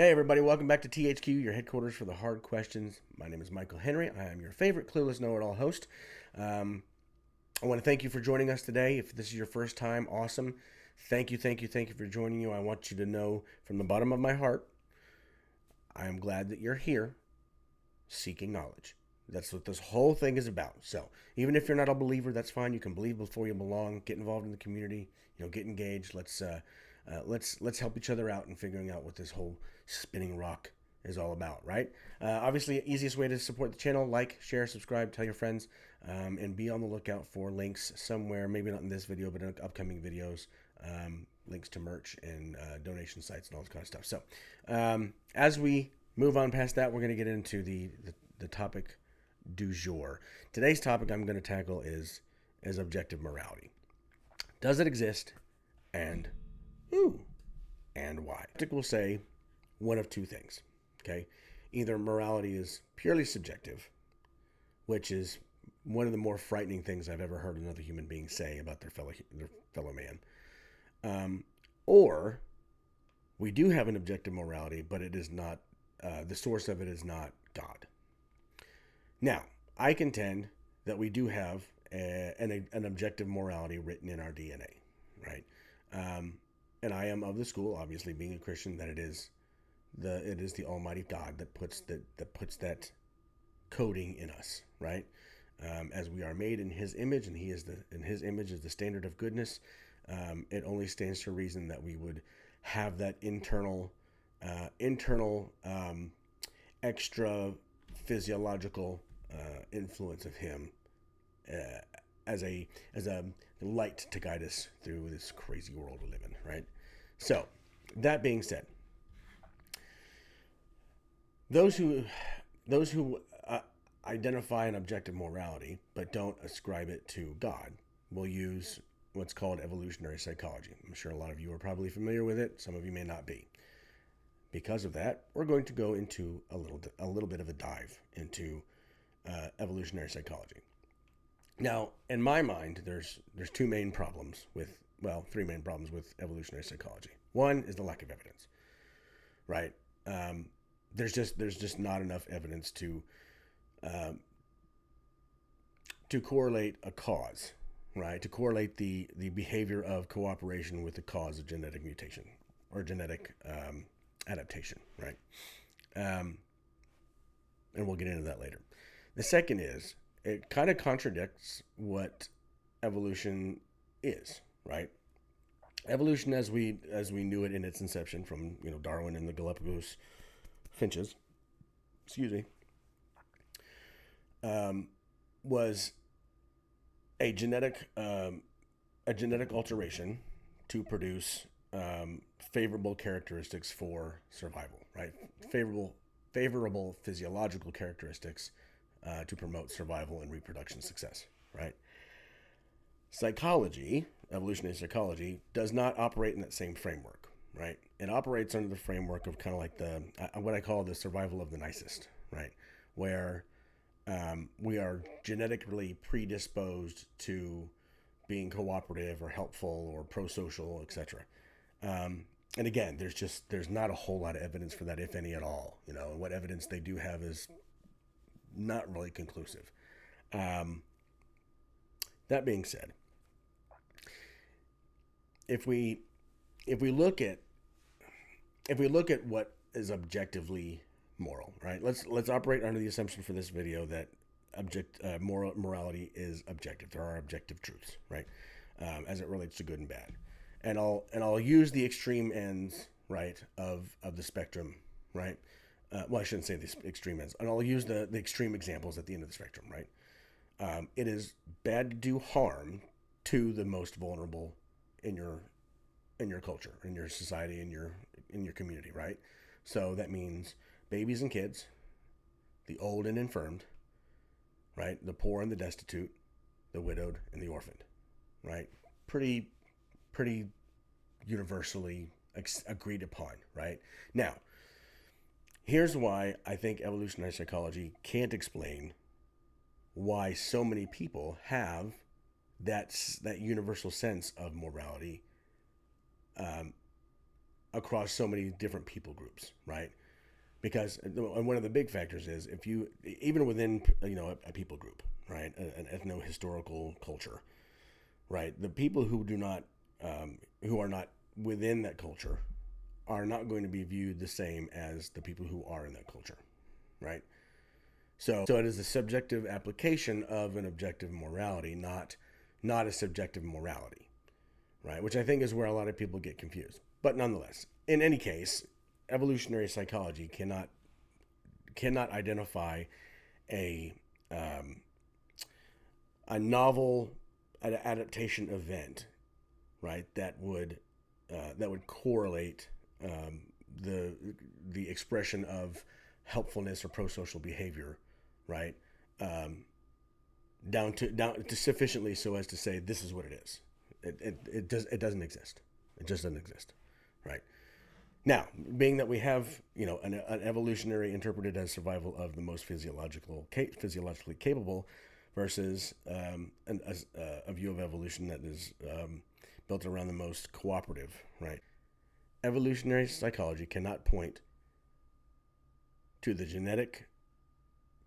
Hey everybody, welcome back to THQ, your headquarters for the hard questions. My name is Michael Henry. I am your favorite clueless know-it-all host. I want to thank you for joining us today. If this is your first time, awesome. Thank you for joining you. I want you to know from the bottom of my heart, I am glad that you're here seeking knowledge. That's what this whole thing is about. So even if you're not a believer, that's fine. You can believe before you belong. Get involved in the community. Get engaged. Let's help each other out in figuring out what this whole spinning rock is all about, right? Obviously, easiest way to support the channel: like, share, subscribe, tell your friends, and be on the lookout for links somewhere. Maybe not in this video, but in upcoming videos. Links to merch and donation sites and all this kind of stuff. So, as we move on past that, we're going to get into the topic du jour. Today's topic I'm going to tackle is objective morality. Does it exist, and why? I will say one of two things. Okay, either morality is purely subjective, which is one of the more frightening things I've ever heard another human being say about their fellow man, or we do have an objective morality, but it is not the source of it is not God. Now, I contend that we do have an objective morality written in our DNA, right? And I am of the school, obviously being a Christian, that it is the Almighty God that puts that coding in us, right? As we are made in His image, and His image is the standard of goodness. It only stands to reason that we would have that internal extra physiological influence of Him as a light to guide us through this crazy world we live in, right? So, that being said, those who identify an objective morality but don't ascribe it to God will use what's called evolutionary psychology. I'm sure a lot of you are probably familiar with it. Some of you may not be. Because of that, we're going to go into a little bit of a dive into evolutionary psychology. Now, in my mind, there's three main problems with evolutionary psychology. One is the lack of evidence, right? There's just not enough evidence to correlate a cause, right? To correlate the behavior of cooperation with the cause of genetic mutation or genetic adaptation, right? And we'll get into that later. The second is it kind of contradicts what evolution is, right? Evolution, as we knew it in its inception, from Darwin and the Galapagos finches, was a genetic alteration to produce favorable characteristics for survival, right? Favorable physiological characteristics to promote survival and reproduction success, right? Psychology, evolutionary psychology, does not operate in that same framework, right? It operates under the framework of kind of like what I call the survival of the nicest, right? Where we are genetically predisposed to being cooperative or helpful or pro-social, etc. And again, there's not a whole lot of evidence for that, if any at all. And what evidence they do have is not really conclusive. That being said, if we look at what is objectively moral, right? Let's operate under the assumption for this video that morality is objective. There are objective truths, right? As it relates to good and bad, and I'll use the extreme ends, right, of the spectrum, right? Well, I shouldn't say the extreme ends, and I'll use the extreme examples at the end of the spectrum, right? It is bad to do harm to the most vulnerable in your culture, in your society, in your community, right? So that means babies and kids, the old and infirmed, right? The poor and the destitute, the widowed and the orphaned, right? Pretty universally agreed upon, right? Now, here's why I think evolutionary psychology can't explain why so many people have that universal sense of morality across so many different people groups, right? Because one of the big factors is if you, even within, a people group, right, an ethno-historical culture, right, the people who do not, who are not within that culture are not going to be viewed the same as the people who are in that culture, right? So it is a subjective application of an objective morality, not a subjective morality, right? Which I think is where a lot of people get confused. But nonetheless, in any case, evolutionary psychology cannot identify a a novel adaptation event, right? That would correlate the expression of helpfulness or pro-social behavior, right? Down to sufficiently so as to say this is what it is. It doesn't exist. It just doesn't exist, right? Now, being that we have an evolutionary interpreted as survival of the most physiologically capable, versus a view of evolution that is built around the most cooperative, right? Evolutionary psychology cannot point to the genetic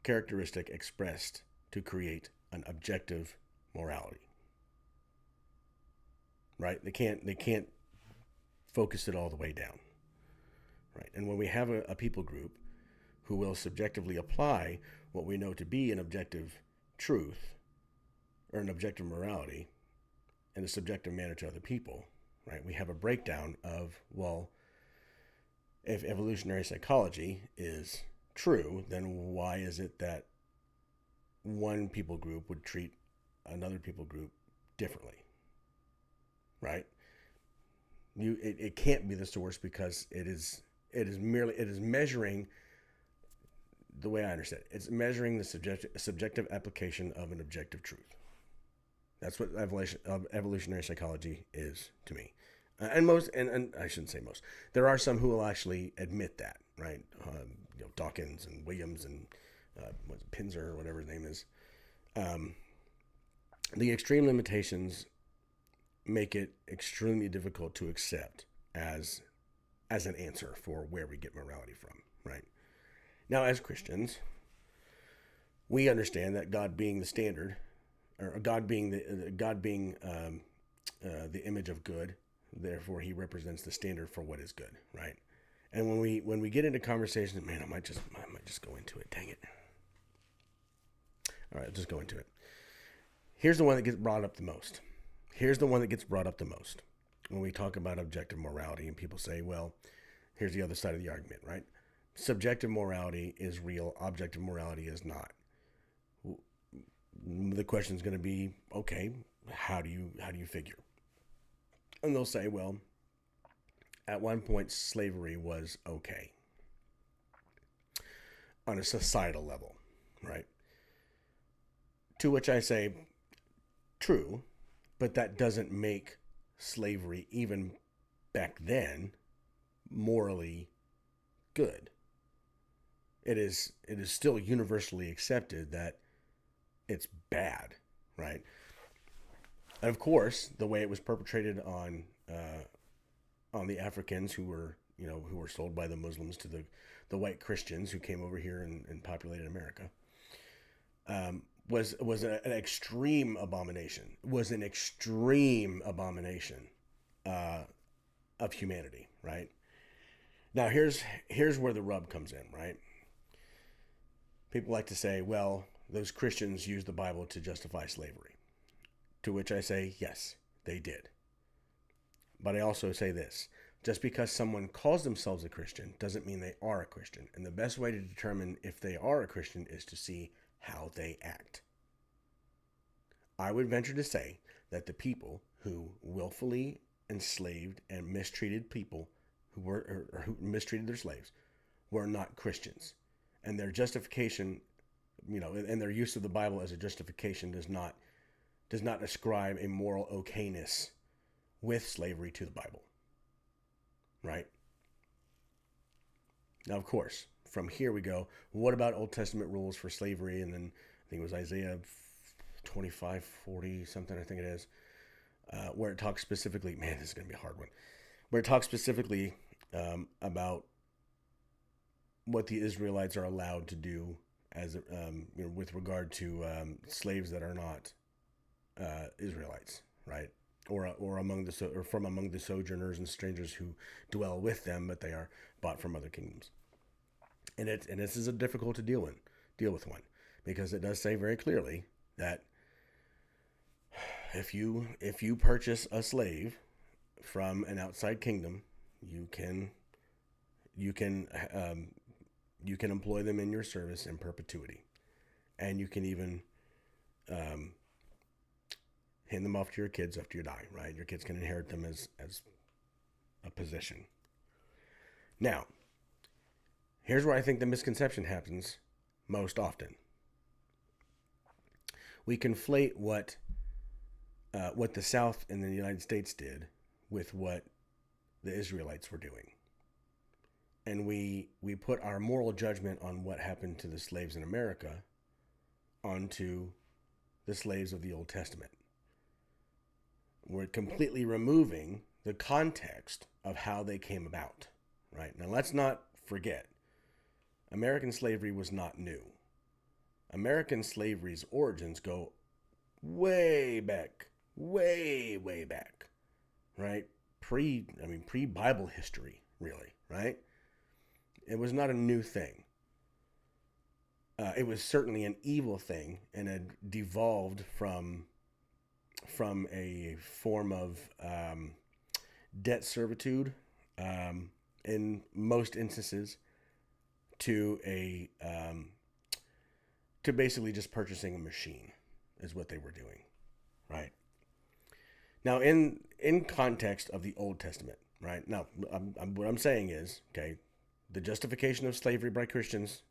characteristic expressed to create an objective morality, right? They can't focus it all the way down, right? And when we have a people group who will subjectively apply what we know to be an objective truth or an objective morality in a subjective manner to other people, right? We have a breakdown of, well, if evolutionary psychology is true, then why is it that one people group would treat another people group differently, right? It can't be the source, because it is measuring, the way I understand it, it's measuring the subjective application of an objective truth. That's what evolutionary psychology is to me. And I shouldn't say most. There are some who will actually admit that, right? Dawkins and Williams and Pinzer or whatever his name is. The extreme limitations make it extremely difficult to accept as an answer for where we get morality from, right? Now, as Christians, we understand that God being the standard, or God being the image of good, therefore He represents the standard for what is good, right? And when we get into conversations, man, I might just go into it. Dang it! All right, I'll just go into it. Here's the one that gets brought up the most. When we talk about objective morality, and people say, well, here's the other side of the argument, right? Subjective morality is real, objective morality is not. The question is going to be, okay, how do you figure? And they'll say, well, at one point slavery was okay on a societal level, right? To which I say, true, but that doesn't make slavery, even back then, morally good. It is still universally accepted that it's bad, right? And of course, the way it was perpetrated on the Africans who were sold by the Muslims to the white Christians who came over here and populated America, was an extreme abomination. Of humanity, right? Now here's where the rub comes in, right? People like to say, well, those Christians used the Bible to justify slavery. To which I say, yes, they did. But I also say this: just because someone calls themselves a Christian doesn't mean they are a Christian. And the best way to determine if they are a Christian is to see how they act. I would venture to say that the people who willfully enslaved and mistreated people who mistreated their slaves were not Christians. And their justification, and their use of the Bible as a justification does not ascribe a moral okayness with slavery to the Bible. Right? Now, of course, from here we go, what about Old Testament rules for slavery? And then I think it was Isaiah 25:40, something, I think it is, where it talks specifically, man, this is going to be a hard one, where it talks specifically about what the Israelites are allowed to do as with regard to slaves that are not Israelites, right? Or from among the sojourners and strangers who dwell with them, but they are bought from other kingdoms. And this is a difficult to deal with one, because it does say very clearly that if you purchase a slave from an outside kingdom, you can employ them in your service in perpetuity, and you can even hand them off to your kids after you die. Right, your kids can inherit them as a possession. Now, here's where I think the misconception happens most often. We conflate what the South and the United States did with what the Israelites were doing. And we put our moral judgment on what happened to the slaves in America onto the slaves of the Old Testament. We're completely removing the context of how they came about. Right? Now, let's not forget, American slavery was not new. American slavery's origins go way back, way back, right? Pre-Bible history, really, right? It was not a new thing. It was certainly an evil thing, and it devolved from a form of debt servitude, in most instances, to basically just purchasing a machine is what they were doing, right? Now, in context of the Old Testament, right? Now, what I'm saying is, okay, the justification of slavery by Christians,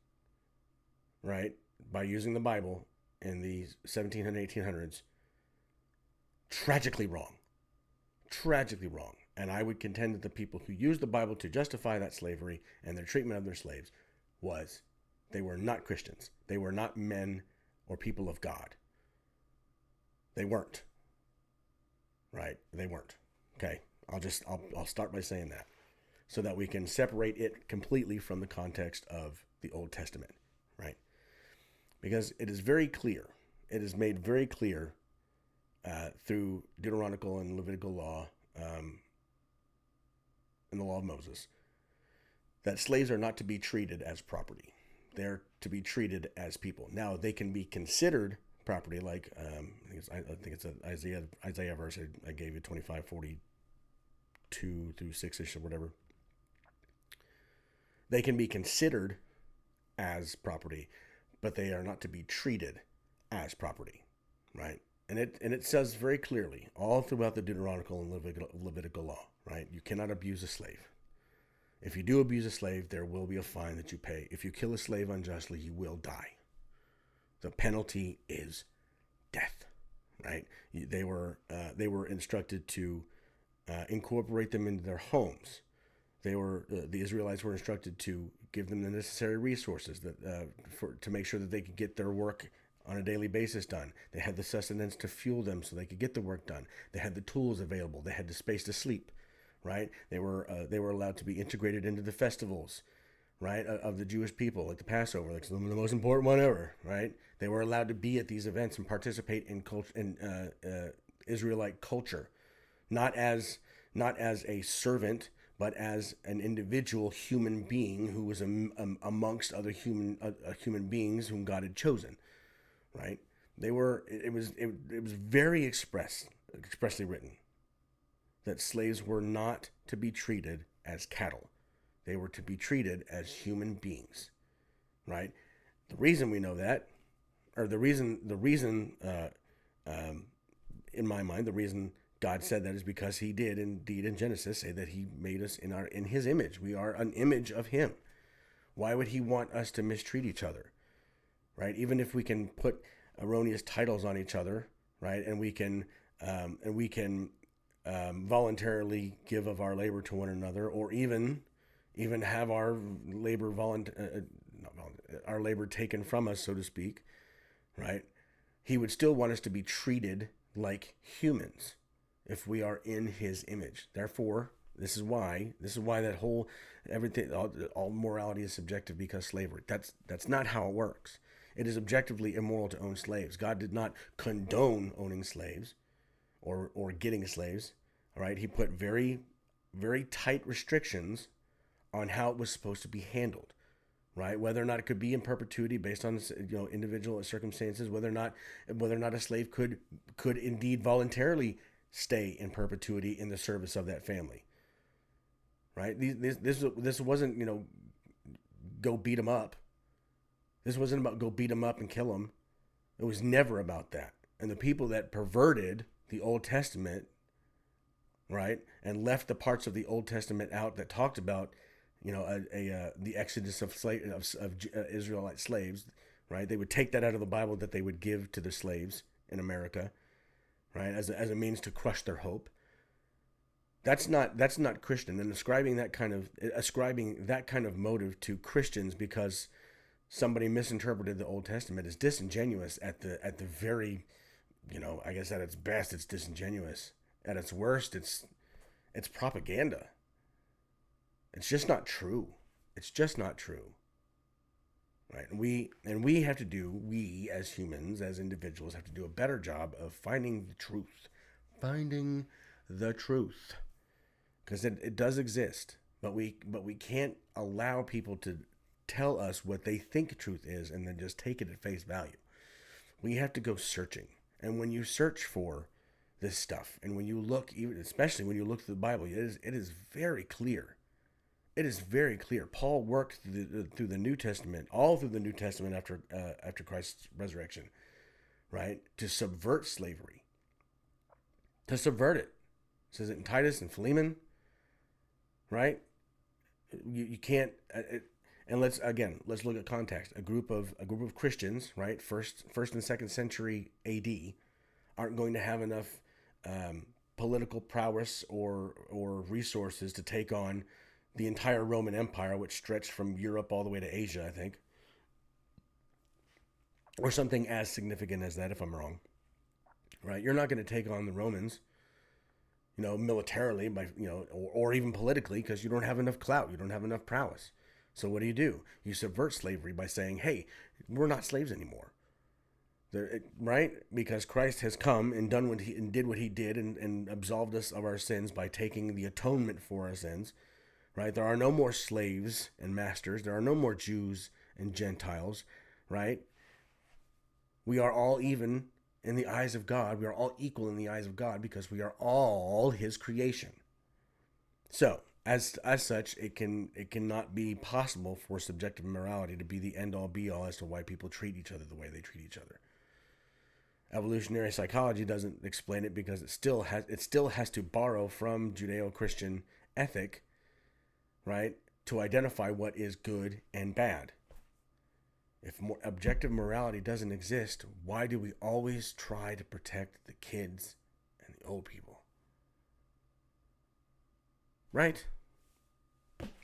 right, by using the Bible in the 1700s, 1800s, tragically wrong. And I would contend that the people who used the Bible to justify that slavery and their treatment of their slaves they were not Christians. They were not men or people of God. They weren't. Right? They weren't. Okay? I'll start by saying that, so that we can separate it completely from the context of the Old Testament, right? Because it is very clear. It is made very clear through Deuteronomical and Levitical law, in the law of Moses, that slaves are not to be treated as property. They're to be treated as people. Now, they can be considered property, like I think it's an Isaiah verse I gave you, 25:42 through 6ish or whatever. They can be considered as property, but they are not to be treated as property, right? And it says very clearly all throughout the Deuteronomical and Levitical law, right? You cannot abuse a slave. If you do abuse a slave, there will be a fine that you pay. If you kill a slave unjustly, you will die. The penalty is death, right? They were instructed to incorporate them into their homes. The Israelites were instructed to give them the necessary resources to make sure that they could get their work on a daily basis done. They had the sustenance to fuel them so they could get the work done. They had the tools available. They had the space to sleep, right? They were allowed to be integrated into the festivals, right, of the Jewish people, like the Passover, like the most important one ever, right? They were allowed to be at these events and participate in Israelite culture, not as a servant, but as an individual human being who was amongst other human beings whom God had chosen, right? It was very expressly written that slaves were not to be treated as cattle. They were to be treated as human beings, right? The reason we know that, or the reason, in my mind, the reason God said that is because He did indeed in Genesis say that He made us in His image. We are an image of Him. Why would He want us to mistreat each other, right? Even if we can put erroneous titles on each other, right, and we can voluntarily give of our labor to one another, or even have our labor our labor taken from us, so to speak, right? He would still want us to be treated like humans if we are in His image. Therefore, This is why that whole everything all morality is subjective because slavery. That's not how it works. It is objectively immoral to own slaves. God did not condone owning slaves or getting slaves. All right, he put very tight restrictions on how it was supposed to be handled, right? Whether or not it could be in perpetuity based on individual circumstances, whether or not a slave could indeed voluntarily stay in perpetuity in the service of that family, right? This wasn't go beat them up. This wasn't about go beat them up and kill them. It was never about that. And the people that perverted the Old Testament, right, and left the parts of the Old Testament out that talked about the exodus of Israelite slaves, right? They would take that out of the Bible that they would give to the slaves in America, right, as a means to crush their hope. That's not Christian. And ascribing that kind of motive to Christians because somebody misinterpreted the Old Testament is disingenuous at the very, I guess at its best it's disingenuous. At its worst it's propaganda. It's just not true. It's just not true. Right? And we as humans, as individuals, have to do a better job of finding the truth. Finding the truth. Because it does exist. But we can't allow people to tell us what they think truth is and then just take it at face value. We have to go searching. And when you search for this stuff, and when you look, especially when you look through the Bible, it is very clear. It is very clear. Paul worked through the New Testament, all through the New Testament after Christ's resurrection, right? To subvert slavery. To subvert it. It says it in Titus and Philemon, right? You can't. And let's look at context. A group of Christians, right? First and second century A.D. aren't going to have enough political prowess or resources to take on the entire Roman Empire, which stretched from Europe all the way to Asia, I think, or something as significant as that, if I'm wrong. Right? You're not going to take on the Romans, militarily, or even politically, because you don't have enough clout, you don't have enough prowess. So what do? You subvert slavery by saying, "Hey, we're not slaves anymore." Right? Because Christ has come and did what he did and absolved us of our sins by taking the atonement for our sins. Right? There are no more slaves and masters. There are no more Jews and Gentiles. Right? We are all even in the eyes of God. We are all equal in the eyes of God because we are all his creation. So, as such, it cannot be possible for subjective morality to be the end all be all as to why people treat each other the way they treat each other. Evolutionary psychology doesn't explain it because it still has to borrow from Judeo-Christian ethic, right, to identify what is good and bad. If objective morality doesn't exist, why do we always try to protect the kids and the old people? Right?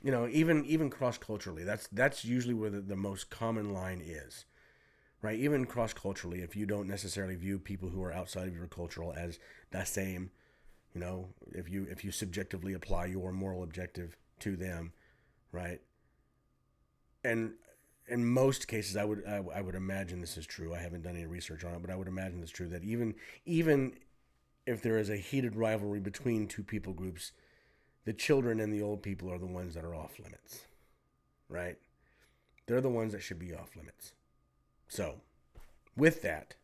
Even cross-culturally, that's usually where the most common line is. Right? Even cross-culturally, if you don't necessarily view people who are outside of your cultural as the same, if you subjectively apply your moral objective to them, right? And in most cases, I would imagine this is true. I haven't done any research on it, but I would imagine it's true that even if there is a heated rivalry between two people groups, the children and the old people are the ones that are off limits, right? They're the ones that should be off limits. So, with that,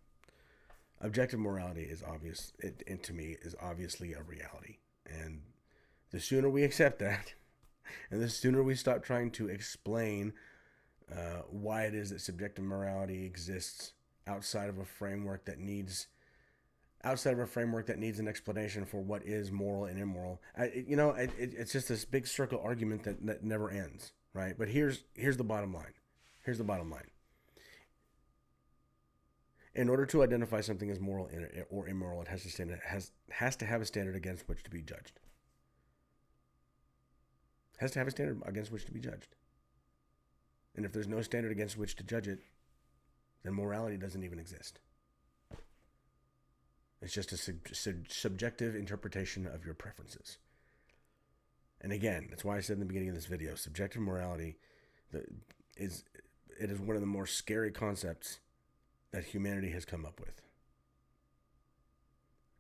objective morality is obvious, and to me is obviously a reality. And the sooner we accept that, and the sooner we stop trying to explain why it is that subjective morality exists outside of a framework that needs an explanation for what is moral and immoral. It's just this big circle argument that never ends, right? But here's the bottom line. Here's the bottom line. In order to identify something as moral or immoral, it has to have a standard against which to be judged. It has to have a standard against which to be judged. And if there's no standard against which to judge it, then morality doesn't even exist. It's just a subjective interpretation of your preferences. And again, that's why I said in the beginning of this video, subjective morality is one of the more scary concepts that humanity has come up with.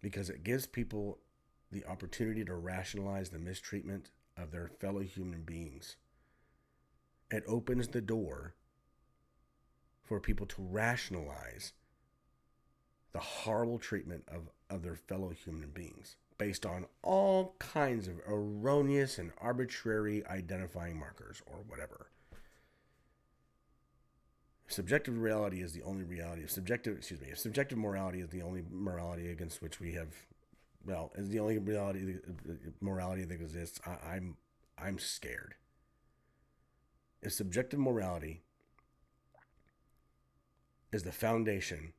Because it gives people the opportunity to rationalize the mistreatment of their fellow human beings. It opens the door for people to rationalize the horrible treatment of their fellow human beings based on all kinds of erroneous and arbitrary identifying markers or whatever. Subjective morality is the only morality is the only morality against which we have, is the only morality that exists, I'm scared. If subjective morality is the foundation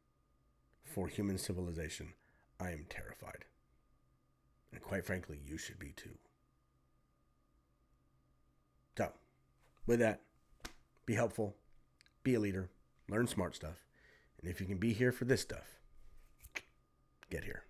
for human civilization, I am terrified. And quite frankly, you should be too. So, with that, be helpful, be a leader, learn smart stuff, and if you can be here for this stuff, get here.